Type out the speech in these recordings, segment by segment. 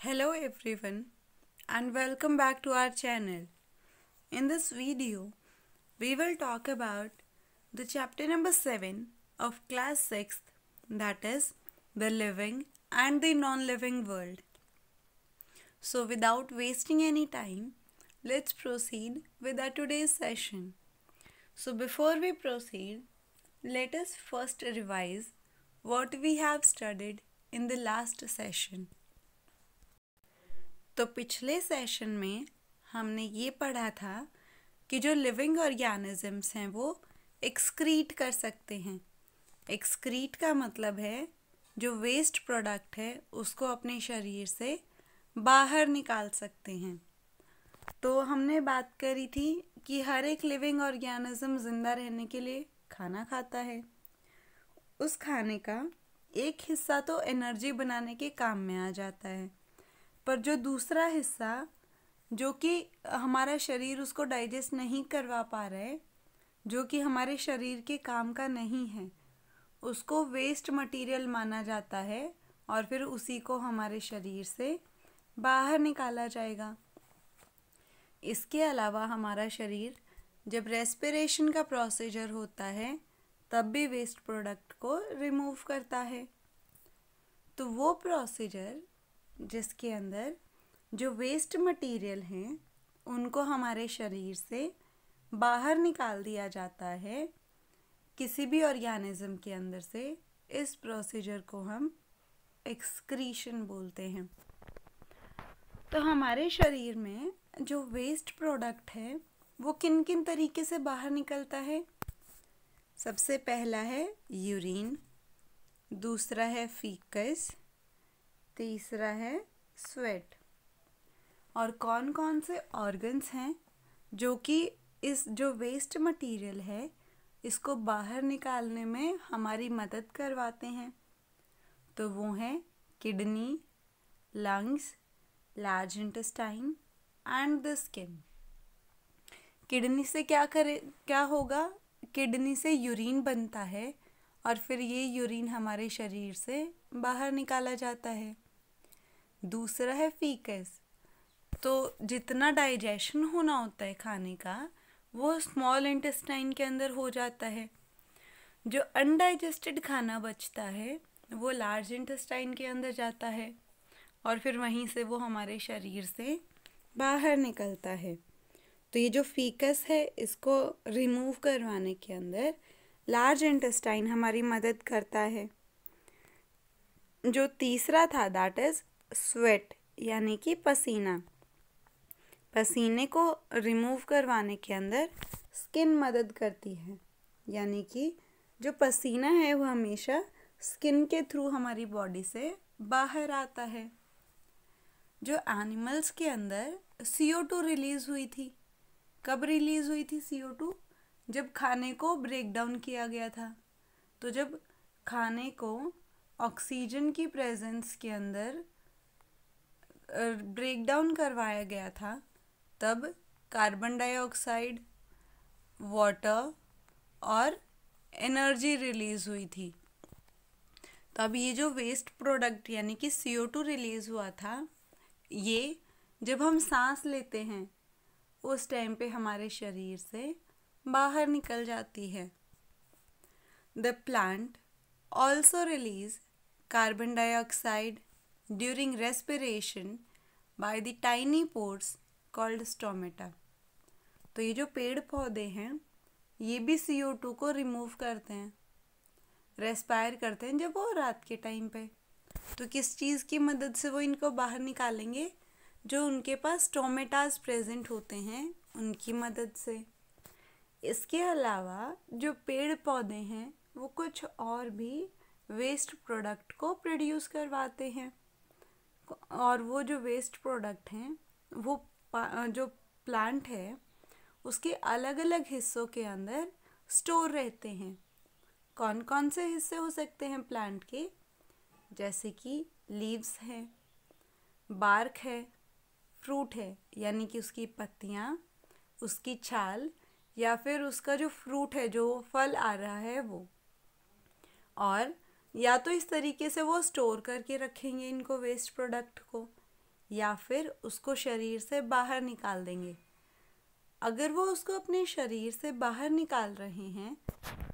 Hello everyone and welcome back to our channel. In this video, we will talk about the chapter number 7 of class 6th, that is the living and the non-living world. So without wasting any time, let's proceed with our today's session. So before we proceed, let us first revise what we have studied in the last session. तो पिछले session में हमने ये पढ़ा था कि जो living organisms हैं वो एक्सक्रीट कर सकते हैं। एक्सक्रीट का मतलब है जो वेस्ट प्रोडक्ट है उसको अपने शरीर से बाहर निकाल सकते हैं। तो हमने बात करी थी कि हर एक लिविंग ऑर्गेनिज्म ज़िंदा रहने के लिए खाना खाता है। उस खाने का एक हिस्सा तो एनर्जी बनाने के काम में आ जाता है, पर जो दूसरा हिस्सा जो कि हमारा शरीर उसको डाइजेस्ट नहीं करवा पा रहा है, जो कि हमारे शरीर के काम का नहीं है, उसको वेस्ट मटेरियल माना जाता है और फिर उसी को हमारे शरीर से बाहर निकाला जाएगा। इसके अलावा हमारा शरीर जब रेस्पिरेशन का प्रोसीजर होता है तब भी वेस्ट प्रोडक्ट को रिमूव करता है। तो वो प्रोसीजर जिसके अंदर जो वेस्ट मटेरियल हैं उनको हमारे शरीर से बाहर निकाल दिया जाता है किसी भी ऑर्गेनिज्म के अंदर से, इस प्रोसीजर को हम एक्सक्रीशन बोलते हैं। तो हमारे शरीर में जो वेस्ट प्रोडक्ट है वो किन किन तरीके से बाहर निकलता है। सबसे पहला है यूरिन, दूसरा है फीकस, तीसरा है स्वेट। और कौन कौन से ऑर्गन्स हैं जो कि इस जो वेस्ट मटेरियल है इसको बाहर निकालने में हमारी मदद करवाते हैं। तो वो हैं kidney, lungs, large intestine and the skin. Kidney से क्या होगा, किडनी से यूरिन बनता है और फिर ये यूरिन हमारे शरीर से बाहर निकाला जाता है। दूसरा है फीकस, तो जितना डाइजेशन होना होता है खाने का वो स्मॉल इंटेस्टाइन के अंदर हो जाता है। जो अनडाइजेस्टेड खाना बचता है वो लार्ज इंटेस्टाइन के अंदर जाता है और फिर वहीं से वो हमारे शरीर से बाहर निकलता है। तो ये जो फीकस है इसको रिमूव करवाने के अंदर लार्ज इंटेस्टाइन हमारी मदद करता है। जो तीसरा था दैट इज़ स्वेट, यानी कि पसीना। पसीने को रिमूव करवाने के अंदर स्किन मदद करती है, यानी कि जो पसीना है वो हमेशा स्किन के थ्रू हमारी बॉडी से बाहर आता है। जो एनिमल्स के अंदर CO2 रिलीज़ हुई थी, कब रिलीज़ हुई थी CO2? जब खाने को ब्रेक डाउन किया गया था। तो जब खाने को ऑक्सीजन की प्रेजेंस के अंदर ब्रेक डाउन करवाया गया था तब कार्बन डाइऑक्साइड, वाटर और एनर्जी रिलीज़ हुई थी। तो अब ये जो वेस्ट प्रोडक्ट यानी कि CO2 रिलीज़ हुआ था, ये जब हम सांस लेते हैं उस टाइम पे हमारे शरीर से बाहर निकल जाती है। The plant also release carbon dioxide during respiration by the tiny pores called stomata. तो ये जो पेड़ पौधे हैं ये भी CO2 को रिमूव करते हैं, रेस्पायर करते हैं जब वो रात के टाइम पे। तो किस चीज़ की मदद से वो इनको बाहर निकालेंगे? जो उनके पास स्टोमेटास प्रेजेंट होते हैं उनकी मदद से। इसके अलावा जो पेड़ पौधे हैं वो कुछ और भी वेस्ट प्रोडक्ट को प्रोड्यूस करवाते हैं, और वो जो वेस्ट प्रोडक्ट हैं वो जो प्लांट है उसके अलग अलग हिस्सों के अंदर स्टोर रहते हैं। कौन कौन से हिस्से हो सकते हैं प्लांट के? जैसे कि लीव्स हैं, बार्क है, फ्रूट है यानी कि उसकी पत्तियाँ, उसकी छाल, या फिर उसका जो फ्रूट है जो फल आ रहा है वो। और या तो इस तरीके से वो स्टोर करके रखेंगे इनको वेस्ट प्रोडक्ट को, या फिर उसको शरीर से बाहर निकाल देंगे। अगर वो उसको अपने शरीर से बाहर निकाल रहे हैं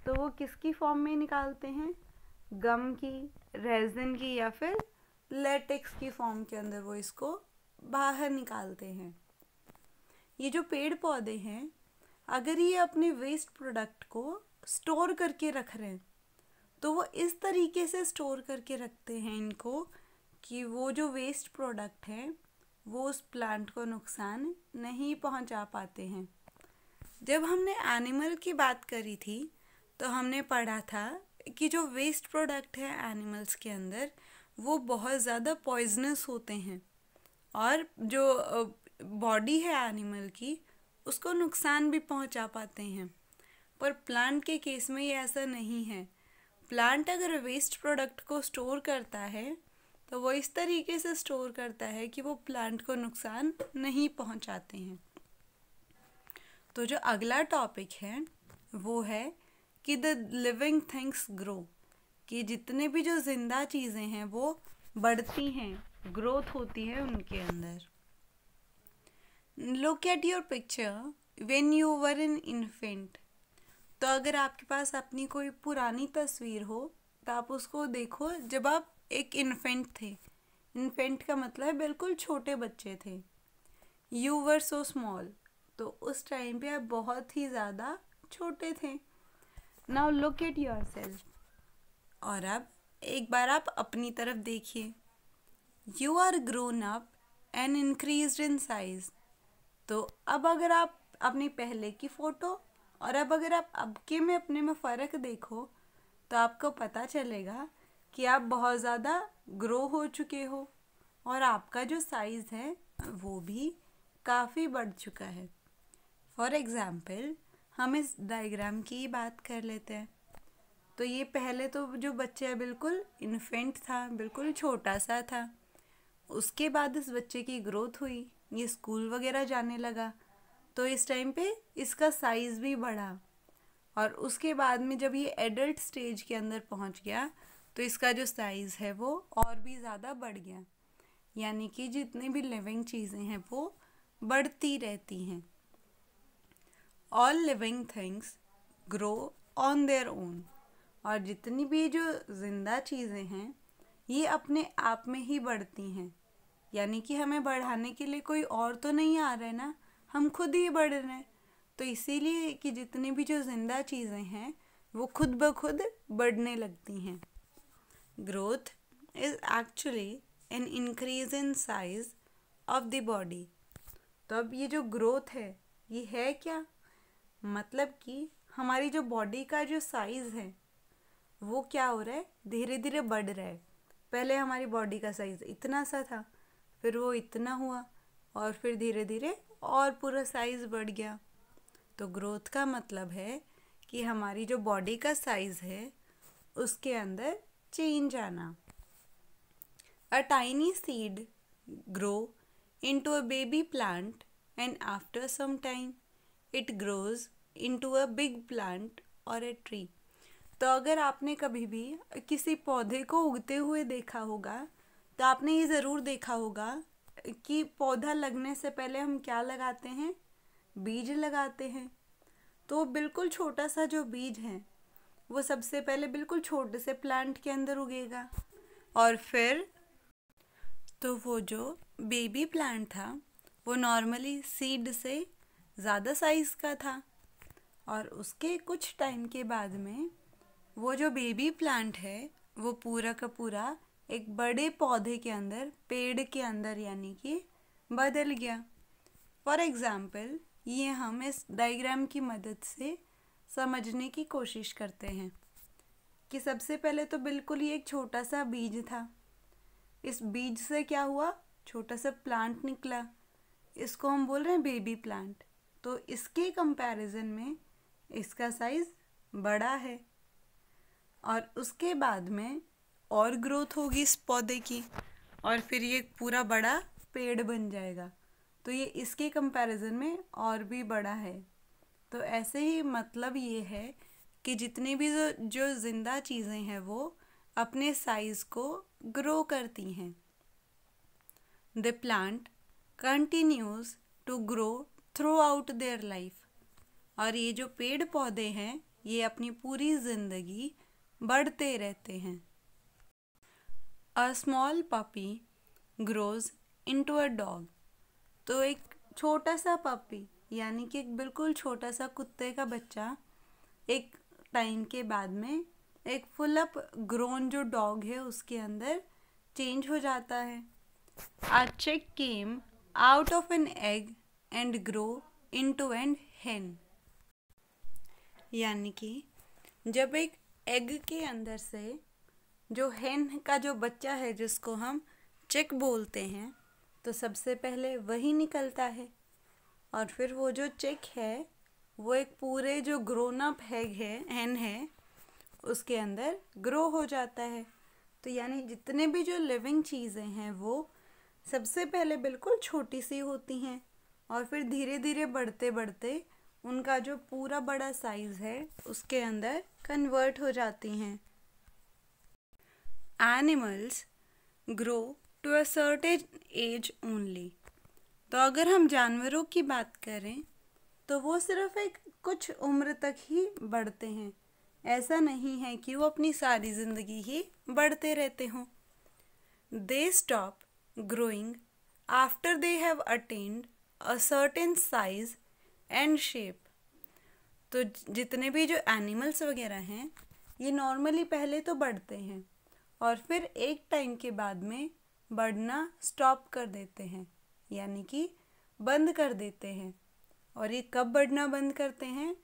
तो वो किसकी फॉर्म में निकालते हैं? गम की, रेजिन की या फिर लेटेक्स की फॉर्म के अंदर वो इसको बाहर निकालते हैं। ये जो पेड़ पौधे हैं, अगर ये अपने वेस्ट प्रोडक्ट को स्टोर करके रख रहे हैं तो वो इस तरीके से स्टोर करके रखते हैं इनको कि वो जो वेस्ट प्रोडक्ट है वो उस प्लांट को नुकसान नहीं पहुंचा पाते हैं। जब हमने एनिमल की बात करी थी तो हमने पढ़ा था कि जो वेस्ट प्रोडक्ट है एनिमल्स के अंदर वो बहुत ज़्यादा पॉइजनस होते हैं और जो बॉडी है एनिमल की उसको नुकसान भी पहुंचा पाते हैं। पर प्लांट के केस में ये ऐसा नहीं है। प्लांट अगर वेस्ट प्रोडक्ट को स्टोर करता है तो वो इस तरीके से स्टोर करता है कि वो प्लांट को नुकसान नहीं पहुंचाते हैं। तो जो अगला टॉपिक है वो है कि द लिविंग थिंग्स ग्रो, कि जितने भी जो जिंदा चीज़ें हैं वो बढ़ती हैं, ग्रोथ होती है उनके अंदर। Look at your picture when you were an infant. तो अगर आपके पास अपनी कोई पुरानी तस्वीर हो तो आप उसको देखो जब आप एक इन्फेंट थे। इन्फेंट का मतलब है बिल्कुल छोटे बच्चे थे। यू वर सो स्मॉल, तो उस टाइम पे आप बहुत ही ज़्यादा छोटे थे। Now look at yourself, और अब एक बार आप अपनी तरफ देखिए। You are grown up and increased in size. तो अब अगर आप अपनी पहले की फ़ोटो और अब अगर आप अब के में अपने में फ़र्क देखो तो आपको पता चलेगा कि आप बहुत ज़्यादा ग्रो हो चुके हो और आपका जो साइज़ है वो भी काफ़ी बढ़ चुका है। फॉर एग्ज़ाम्पल हम इस डायग्राम की बात कर लेते हैं। तो ये पहले तो जो बच्चा बिल्कुल इन्फेंट था, बिल्कुल छोटा सा था। उसके बाद इस बच्चे की ग्रोथ हुई, ये स्कूल वगैरह जाने लगा तो इस टाइम पे इसका साइज़ भी बढ़ा। और उसके बाद में जब ये एडल्ट स्टेज के अंदर पहुंच गया तो इसका जो साइज़ है वो और भी ज़्यादा बढ़ गया। यानी कि जितनी भी लिविंग चीज़ें हैं वो बढ़ती रहती हैं। All living things grow on their own. और जितनी भी जो ज़िंदा चीज़ें हैं ये अपने आप में ही बढ़ती हैं। यानी कि हमें बढ़ाने के लिए कोई और तो नहीं आ रहा है ना, हम खुद ही बढ़ रहे हैं। तो इसीलिए कि जितनी भी जो ज़िंदा चीज़ें हैं वो खुद ब खुद बढ़ने लगती हैं। Growth is actually an increase in size of the body. तो अब ये जो ग्रोथ है ये है क्या? मतलब कि हमारी जो बॉडी का जो साइज़ है वो क्या हो रहा है, धीरे धीरे बढ़ रहा है। पहले हमारी बॉडी का साइज़ इतना सा था, फिर वो इतना हुआ और फिर धीरे धीरे और पूरा साइज़ बढ़ गया। तो ग्रोथ का मतलब है कि हमारी जो बॉडी का साइज़ है उसके अंदर चेंज आना। A tiny seed grow into a baby plant and after some time it grows into a big plant और अ ट्री। तो अगर आपने कभी भी किसी पौधे को उगते हुए देखा होगा तो आपने ये ज़रूर देखा होगा कि पौधा लगने से पहले हम क्या लगाते हैं, बीज लगाते हैं। तो बिल्कुल छोटा सा जो बीज है वो सबसे पहले बिल्कुल छोटे से प्लांट के अंदर उगेगा और फिर तो वो जो बेबी प्लांट था वो नॉर्मली सीड से ज़्यादा साइज़ का था और उसके कुछ टाइम के बाद में वो जो बेबी प्लांट है वो पूरा का पूरा एक बड़े पौधे के अंदर, पेड़ के अंदर यानी कि बदल गया। फॉर एग्ज़ाम्पल ये हम इस डायग्राम की मदद से समझने की कोशिश करते हैं कि सबसे पहले तो बिल्कुल ही एक छोटा सा बीज था। इस बीज से क्या हुआ, छोटा सा प्लांट निकला। इसको हम बोल रहे हैं बेबी प्लांट। तो इसके कंपैरिजन में इसका साइज़ बड़ा है और उसके बाद में और ग्रोथ होगी इस पौधे की और फिर ये पूरा बड़ा पेड़ बन जाएगा। तो ये इसके कंपैरिजन में और भी बड़ा है। तो ऐसे ही मतलब ये है कि जितनी भी जो ज़िंदा चीज़ें हैं वो अपने साइज़ को ग्रो करती हैं। The plant continues to grow throughout their life. और ये जो पेड़ पौधे हैं ये अपनी पूरी जिंदगी बढ़ते रहते हैं। A small puppy grows into a dog. तो एक छोटा सा पपी यानी कि एक बिल्कुल छोटा सा कुत्ते का बच्चा एक टाइम के बाद में एक फुल अप ग्रोन जो डॉग है उसके अंदर चेंज हो जाता है। A chick came out of an egg and grow into an hen। यानी कि जब एक एग के अंदर से जो hen का जो बच्चा है जिसको हम चिक बोलते हैं तो सबसे पहले वही निकलता है और फिर वो जो चिक है वो एक पूरे जो ग्रोन अप hen है उसके अंदर ग्रो हो जाता है। तो यानी जितने भी जो लिविंग चीज़ें हैं वो सबसे पहले बिल्कुल छोटी सी होती हैं और फिर धीरे धीरे बढ़ते बढ़ते उनका जो पूरा बड़ा साइज है उसके अंदर कन्वर्ट हो जाती हैं। Animals grow to a certain age only. तो अगर हम जानवरों की बात करें तो वो सिर्फ एक कुछ उम्र तक ही बढ़ते हैं। ऐसा नहीं है कि वो अपनी सारी ज़िंदगी ही बढ़ते रहते हों। They stop growing after they have attend a certain size and shape. तो जितने भी जो एनिमल्स वगैरह हैं ये नॉर्मली पहले तो बढ़ते हैं और फिर एक टाइम के बाद में बढ़ना स्टॉप कर देते हैं यानी कि बंद कर देते हैं। और ये कब बढ़ना बंद करते हैं?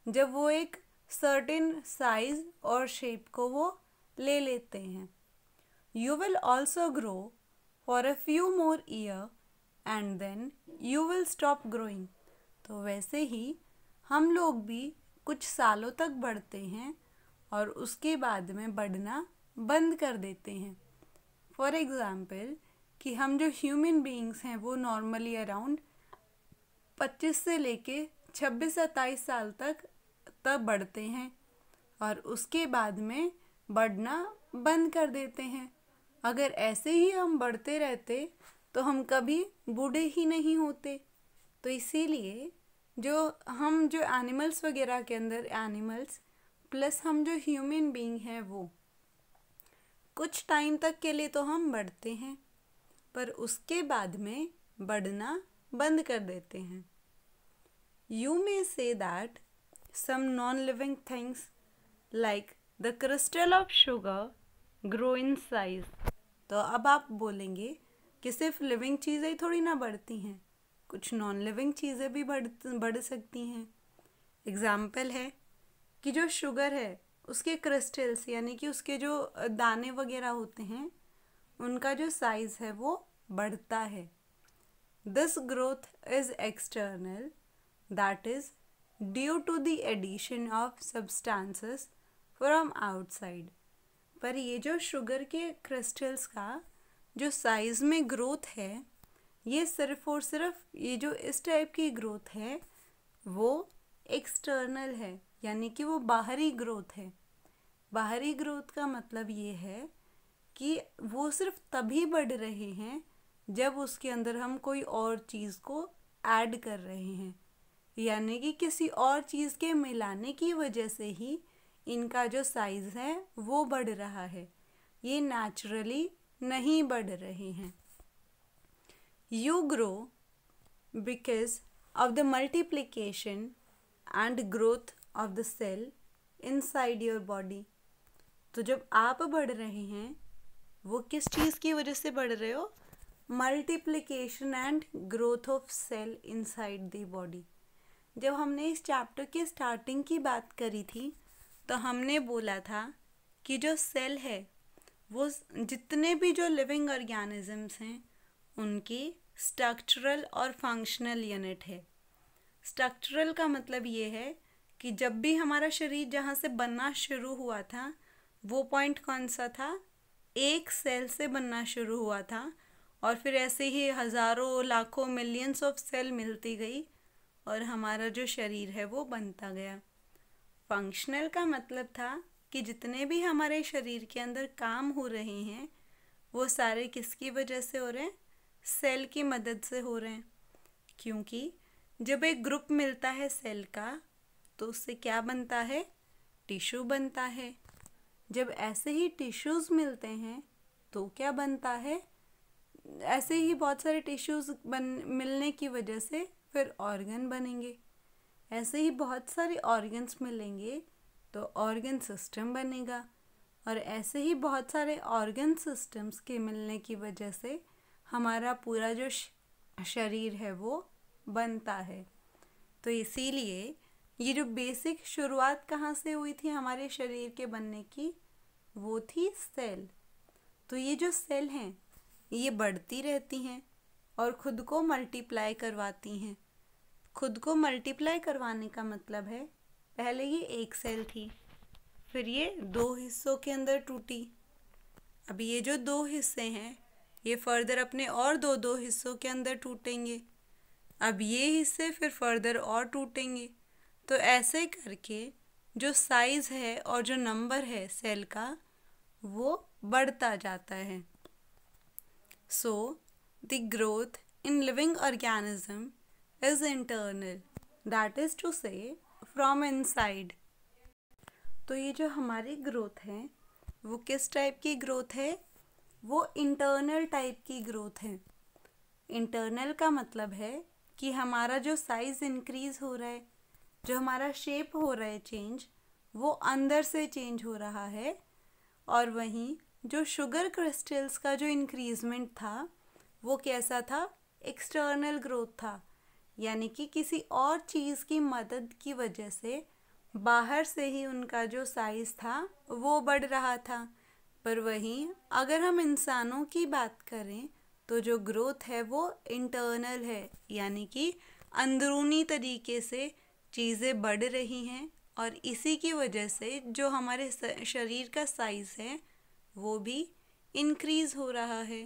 जब वो एक सर्टेन साइज और शेप को वो ले लेते हैं। You will also grow for a few more year and then you will stop growing. तो वैसे ही हम लोग भी कुछ सालों तक बढ़ते हैं और उसके बाद में बढ़ना बंद कर देते हैं। फॉर एग्ज़ाम्पल कि हम जो ह्यूमन बीइंग्स हैं वो नॉर्मली अराउंड 25 से लेके 26-27 साल तक बढ़ते हैं और उसके बाद में बढ़ना बंद कर देते हैं। अगर ऐसे ही हम बढ़ते रहते तो हम कभी बूढ़े ही नहीं होते। तो इसीलिए जो एनिमल्स वगैरह के अंदर एनिमल्स प्लस हम जो ह्यूमन बीइंग हैं वो कुछ टाइम तक के लिए तो हम बढ़ते हैं पर उसके बाद में बढ़ना बंद कर देते हैं। You may say that some non-living things like the crystal of sugar grow in size। तो अब आप बोलेंगे कि सिर्फ लिविंग चीज़ें थोड़ी ना बढ़ती हैं, कुछ नॉन लिविंग चीज़ें भी बढ़ सकती हैं। एग्ज़ाम्पल है कि जो शुगर है उसके क्रिस्टल्स यानी कि उसके जो दाने वगैरह होते हैं उनका जो साइज़ है वो बढ़ता है। This growth is external that is due to the addition of substances from outside। पर ये जो शुगर के क्रिस्टल्स का जो साइज़ में ग्रोथ है ये सिर्फ और सिर्फ ये जो इस टाइप की ग्रोथ है वो एक्सटर्नल है यानी कि वो बाहरी ग्रोथ है। बाहरी ग्रोथ का मतलब ये है कि वो सिर्फ तभी बढ़ रहे हैं जब उसके अंदर हम कोई और चीज़ को ऐड कर रहे हैं यानी कि किसी और चीज़ के मिलाने की वजह से ही इनका जो साइज़ है वो बढ़ रहा है, ये नेचुरली नहीं बढ़ रहे हैं। You grow because of the multiplication and growth of the cell inside your body. तो जब आप बढ़ रहे हैं वो किस चीज़ की वजह से बढ़ रहे हो? Multiplication and growth of cell inside the body. जब हमने इस चैप्टर की स्टार्टिंग की बात करी थी तो हमने बोला था कि जो सेल है वो जितने भी जो लिविंग ऑर्गेनिजम्स हैं उनकी स्ट्रक्चरल और फंक्शनल यूनिट है। स्ट्रक्चरल का मतलब ये है कि जब भी हमारा शरीर जहाँ से बनना शुरू हुआ था वो पॉइंट कौन सा था? एक सेल से बनना शुरू हुआ था और फिर ऐसे ही हज़ारों लाखों मिलियंस ऑफ सेल मिलती गई और हमारा जो शरीर है वो बनता गया। फंक्शनल का मतलब था कि जितने भी हमारे शरीर के अंदर काम हो रहे हैं वो सारे किसकी वजह से हो रहे हैं? सेल की मदद से हो रहे हैं, क्योंकि जब एक ग्रुप मिलता है सेल का तो उससे क्या बनता है? टिश्यू बनता है। जब ऐसे ही टिश्यूज़ मिलते हैं तो क्या बनता है? ऐसे ही बहुत सारे टिश्यूज़ मिलने की वजह से फिर ऑर्गन बनेंगे। ऐसे ही बहुत सारे ऑर्गन्स मिलेंगे तो ऑर्गन सिस्टम बनेगा, और ऐसे ही बहुत सारे ऑर्गन सिस्टम्स के मिलने की वजह से हमारा पूरा जो शरीर है वो बनता है। तो इसीलिए ये जो बेसिक शुरुआत कहाँ से हुई थी हमारे शरीर के बनने की, वो थी सेल। तो ये जो सेल हैं ये बढ़ती रहती हैं और खुद को मल्टीप्लाई करवाती हैं। खुद को मल्टीप्लाई करवाने का मतलब है, पहले ये एक सेल थी, फिर ये दो हिस्सों के अंदर टूटी। अब ये जो दो हिस्से हैं ये फर्दर अपने और दो दो हिस्सों के अंदर टूटेंगे। अब ये हिस्से फिर फर्दर और टूटेंगे। तो ऐसे करके जो साइज़ है और जो नंबर है सेल का वो बढ़ता जाता है। So the growth in living organism is internal, that is to say from inside. तो ये जो हमारी ग्रोथ है वो किस टाइप की ग्रोथ है? वो इंटरनल टाइप की ग्रोथ है। इंटरनल का मतलब है कि हमारा जो साइज़ इंक्रीज हो रहा है, जो हमारा शेप हो रहा है चेंज, वो अंदर से चेंज हो रहा है। और वहीं जो शुगर क्रिस्टल्स का जो इंक्रीजमेंट था वो कैसा था? एक्सटर्नल ग्रोथ था, यानी कि किसी और चीज़ की मदद की वजह से बाहर से ही उनका जो साइज़ था वो बढ़ रहा था। पर वहीं अगर हम इंसानों की बात करें तो जो ग्रोथ है वो इंटरनल है, यानी कि अंदरूनी तरीके से चीज़ें बढ़ रही हैं, और इसी की वजह से जो हमारे शरीर का साइज़ है वो भी इंक्रीज़ हो रहा है।